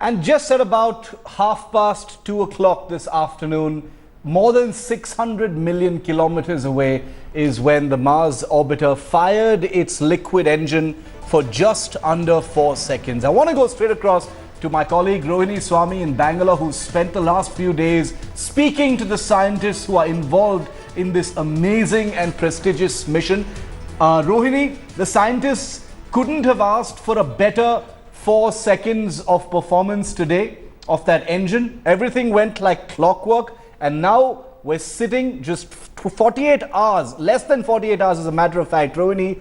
And just at about 2:30 o'clock this afternoon, more than 600 million kilometers away is when the Mars orbiter fired its liquid engine for just under 4 seconds. I want to go straight across to my colleague Rohini Swami in Bangalore, who spent the last few days speaking to the scientists who are involved in this amazing and prestigious mission. Rohini, the scientists couldn't have asked for a better 4 seconds of performance today of that engine. Everything went like clockwork, and now we're sitting just 48 hours, less than 48 hours as a matter of fact, Rohini,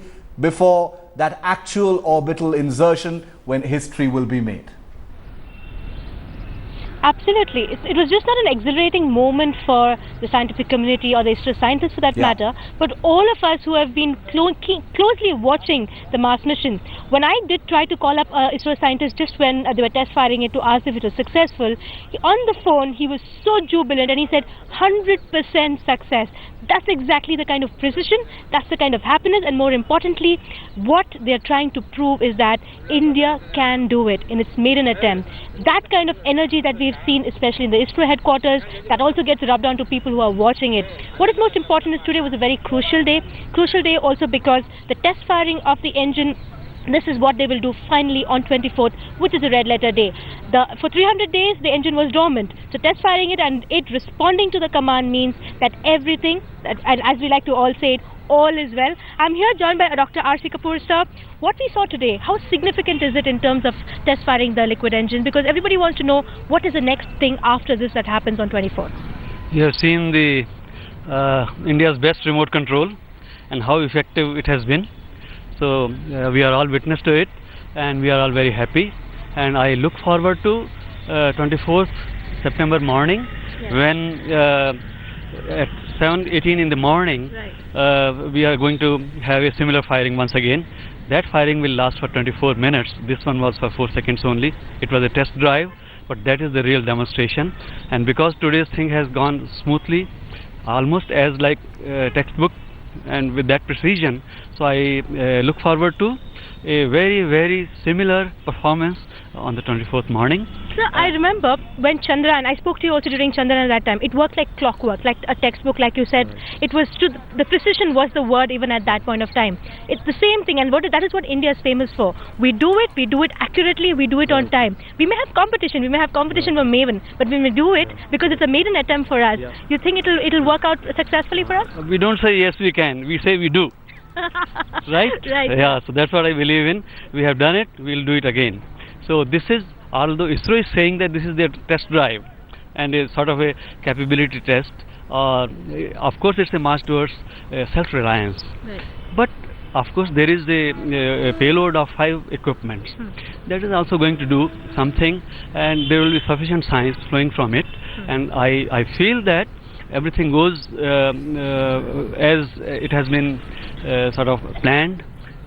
before that actual orbital insertion when history will be made. Absolutely. It was just not an exhilarating moment for the scientific community or the ISRO scientists for that matter, but all of us who have been closely watching the Mars mission. When I did try to call up ISRO scientists just when they were test firing it to ask if it was successful, on the phone he was so jubilant and he said 100% success. That's exactly the kind of precision, that's the kind of happiness, and more importantly, what they're trying to prove is that India can do it in its maiden attempt. That kind of energy that we've seen, especially in the ISRO headquarters, that also gets rubbed on to people who are watching it. What is most important is today was a very crucial day also because the test firing of the engine, this is what they will do finally on 24th, which is a red letter day. For 300 days, the engine was dormant. So test firing it and it responding to the command means that everything, and as we like to all say it, all is well. I'm here joined by Dr. R.C. Kapoor, sir. What we saw today, how significant is it in terms of test firing the liquid engine? Because everybody wants to know what is the next thing after this that happens on 24th. You have seen the India's best remote control and how effective it has been. So we are all witness to it, and we are all very happy, and I look forward to 24th September morning, when at 7:18 in the morning we are going to have a similar firing once again. That firing will last for 24 minutes. This one was for 4 seconds only. It was a test drive, but that is the real demonstration. And because today's thing has gone smoothly, almost as like textbook and with that precision, so I look forward to a very, very similar performance on the 24th morning. Sir, I remember when Chandrayaan, I spoke to you also during Chandrayaan at that time, it worked like clockwork, like a textbook, like you said. It was the precision was the word even at that point of time. It's the same thing, and that is what India is famous for. We do it accurately, we do it on time. We may have competition for Maven, but when we do it, because it's a maiden attempt for us, you think it'll work out successfully for us? We don't say yes we can, we say we do. Right? Yeah, so that's what I believe in. We have done it, we'll do it again. So this is, although ISRO is saying that this is their test drive and a sort of a capability test, of course it's a march towards self-reliance. But of course there is a payload of 5 equipments. That is also going to do something, and there will be sufficient science flowing from it. And I feel that everything goes as it has been sort of planned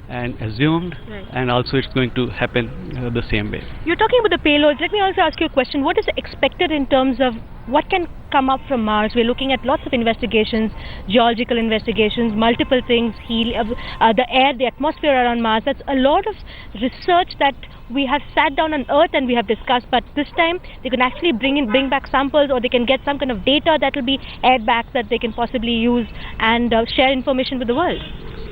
and assumed, and also it's going to happen the same way. You're talking about the payloads. Let me also ask you a question. What is expected in terms of what can come up from Mars? We're looking at lots of investigations, geological investigations, multiple things, the air, the atmosphere around Mars. That's a lot of research that we have sat down on Earth and we have discussed, but this time they can actually bring back samples, or they can get some kind of data that will be aired back that they can possibly use and share information with the world.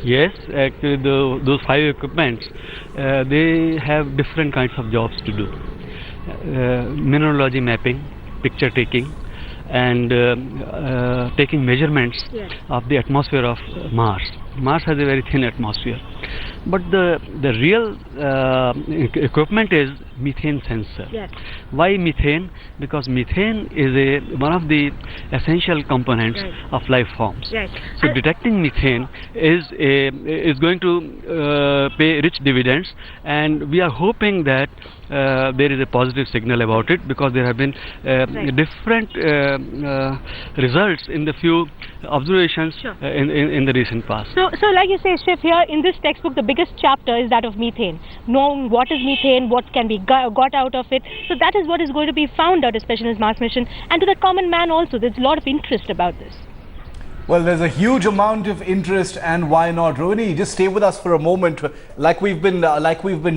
Yes, actually those 5 equipments, they have different kinds of jobs to do. Mineralogy mapping, picture taking, and taking measurements of the atmosphere of Mars. Mars has a very thin atmosphere, but the real equipment is methane sensor. Why methane? Because methane is one of the essential components of life forms. So detecting methane is going to pay rich dividends, and we are hoping that there is a positive signal about it, because there have been different results in the few observations in the recent past. So like you say, Shiv, here in this textbook, the biggest chapter is that of methane. Knowing what is methane, what can be got out of it. So that is what is going to be found out, especially in this Mars mission. And to the common man also, there's a lot of interest about this. Well, there's a huge amount of interest, and why not? Rohini, just stay with us for a moment. Like we've been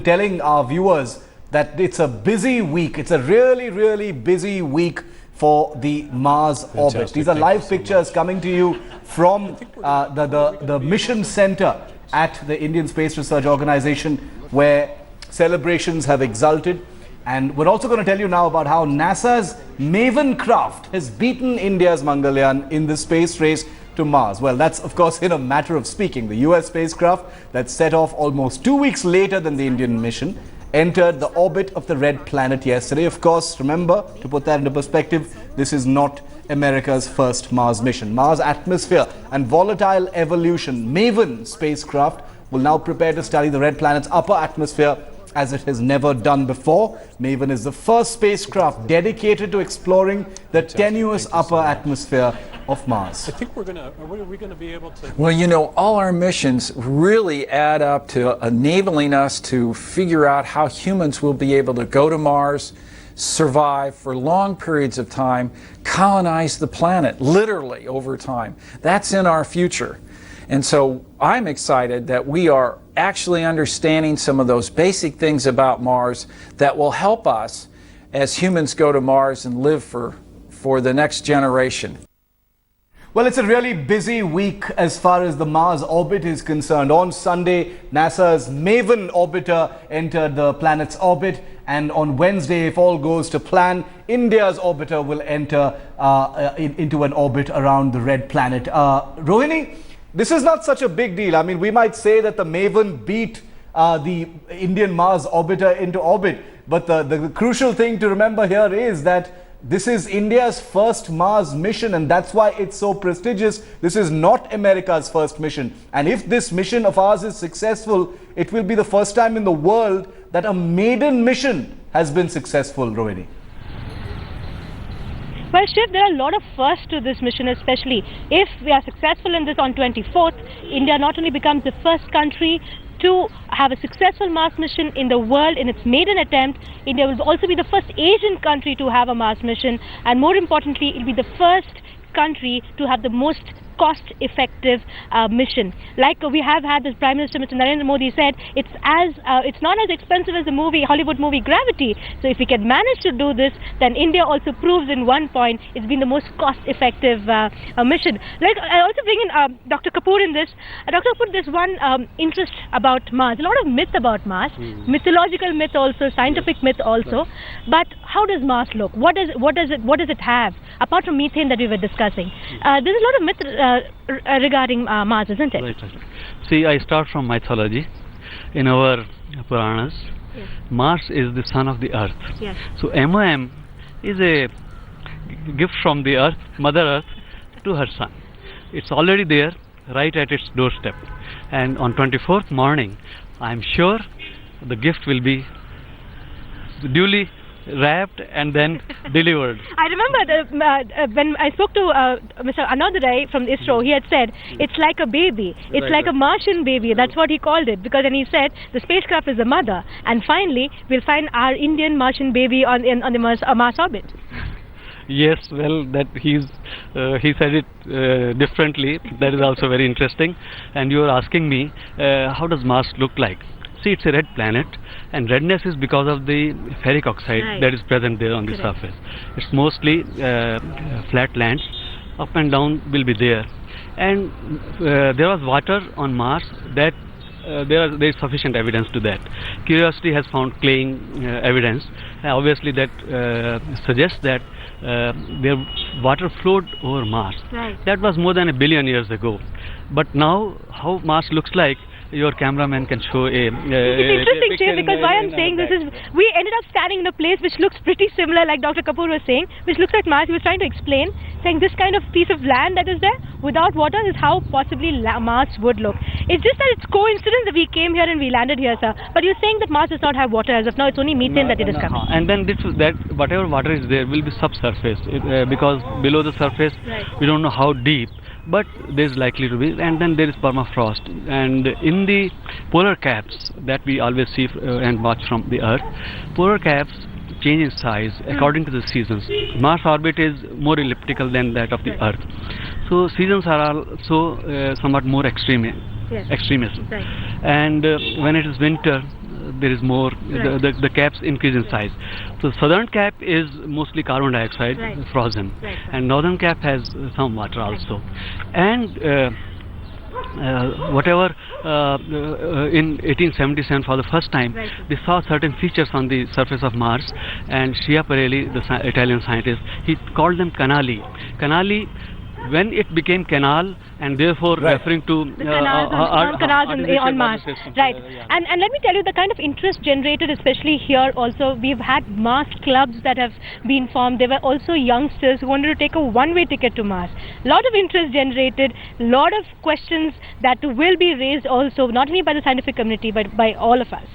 telling our viewers, that it's a busy week. It's a really, really busy week for the Mars orbit. These are live pictures coming to you from the mission center at the Indian Space Research Organization, where celebrations have exulted. And we're also going to tell you now about how NASA's Maven craft has beaten India's Mangalyaan in the space race to Mars. Well, that's of course in a matter of speaking. The US spacecraft that set off almost 2 weeks later than the Indian mission entered the orbit of the red planet yesterday. Of course, remember, to put that into perspective, this is not America's first Mars mission. Mars atmosphere and volatile evolution Maven spacecraft will now prepare to study the red planet's upper atmosphere as it has never done before. Maven is the first spacecraft dedicated to exploring the tenuous upper atmosphere of Mars. I think are we going to be able to... Well, you know, all our missions really add up to enabling us to figure out how humans will be able to go to Mars, survive for long periods of time, colonize the planet, literally over time. That's in our future. And so I'm excited that we are actually understanding some of those basic things about Mars that will help us as humans go to Mars and live for the next generation. Well, it's a really busy week as far as the Mars orbit is concerned. On Sunday, NASA's Maven orbiter entered the planet's orbit. And on Wednesday, if all goes to plan, India's orbiter will enter into an orbit around the red planet. Rohini, this is not such a big deal. I mean, we might say that the Maven beat the Indian Mars orbiter into orbit. But the crucial thing to remember here is that this is India's first Mars mission, and that's why it's so prestigious. This is not America's first mission. And if this mission of ours is successful, it will be the first time in the world that a maiden mission has been successful, Rohini. Well, Shiv, there are a lot of firsts to this mission, especially if we are successful in this on 24th. India not only becomes the first country to have a successful Mars mission in the world in its maiden attempt, India will also be the first Asian country to have a Mars mission, and more importantly, it will be the first country to have the most cost-effective mission. Like we have had this Prime Minister, Mr. Narendra Modi, said it's not as expensive as the Hollywood movie Gravity. So if we can manage to do this, then India also proves in one point it's been the most cost-effective mission. Like I also bring in Dr. Kapoor in this. Dr. Kapoor, there's one interest about Mars. A lot of myth about Mars, mythological myth also, scientific myth also. But how does Mars look? What does it have apart from methane that we were discussing? There's a lot of myth regarding Mars, isn't it? Right. See, I start from mythology. In our Puranas, yes, Mars is the son of the Earth. Yes. So MOM is a gift from the Earth, Mother Earth, to her son. It's already there, right at its doorstep. And on 24th morning, I'm sure the gift will be duly wrapped and then delivered. I remember when I spoke to Mr. Anodray from ISRO, he had said it's like a baby. It's right, like a Martian baby. That's what he called it, because then he said the spacecraft is the mother, and finally we'll find our Indian Martian baby on the Mars orbit. Yes, well, that he said it differently. That is also very interesting. And you are asking me, how does Mars look like? See, it's a red planet, and redness is because of the ferric oxide, right, that is present there on the surface. It's mostly flat lands. Up and down will be there. And there was water on Mars. That there is sufficient evidence to that. Curiosity has found claying evidence. Obviously, that suggests that their water flowed over Mars. Right. That was more than 1 billion years ago. But now, how Mars looks like, your cameraman can show a it's interesting, Jay, because why I'm saying this is we ended up standing in a place which looks pretty similar, like Dr. Kapoor was saying, which looks like Mars. He was trying to explain, saying this kind of piece of land that is there without water is how possibly Mars would look. It's just that it's coincidence that we came here and we landed here, sir. But you're saying that Mars does not have water as of now. It's only methane that it is coming. And then that whatever water is there will be subsurface, because below the surface, right, we don't know how deep. But there's likely to be, and then there is permafrost. And in the polar caps that we always see and watch from the Earth, polar caps change in size according to the seasons. Mars orbit is more elliptical than that of the Earth. So seasons are also somewhat more extremist. Right. And when it is winter, there is more, the caps increase in size. So southern cap is mostly carbon dioxide, frozen, and northern cap has some water also. And whatever in 1877 for the first time they saw certain features on the surface of Mars, and Schiaparelli, the Italian scientist, he called them canali. Canali, when it became canal, and therefore referring to the canals on Mars. Right. And let me tell you, the kind of interest generated, especially here also, we've had Mars clubs that have been formed. There were also youngsters who wanted to take a one-way ticket to Mars. A lot of interest generated, a lot of questions that will be raised also, not only by the scientific community, but by all of us.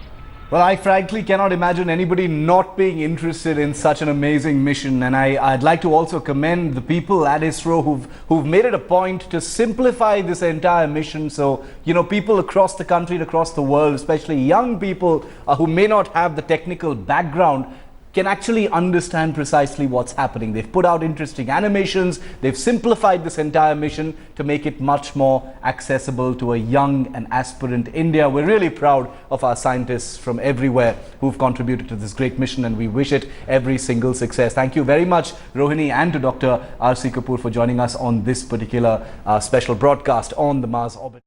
Well, I frankly cannot imagine anybody not being interested in such an amazing mission, and I'd like to also commend the people at ISRO who've made it a point to simplify this entire mission. So, you know, people across the country and across the world, especially young people who may not have the technical background, can actually understand precisely what's happening. They've put out interesting animations, they've simplified this entire mission to make it much more accessible to a young and aspirant India. We're really proud of our scientists from everywhere who've contributed to this great mission, and we wish it every single success. Thank you very much, Rohini, and to Dr. R.C. Kapoor for joining us on this particular special broadcast on the Mars orbit.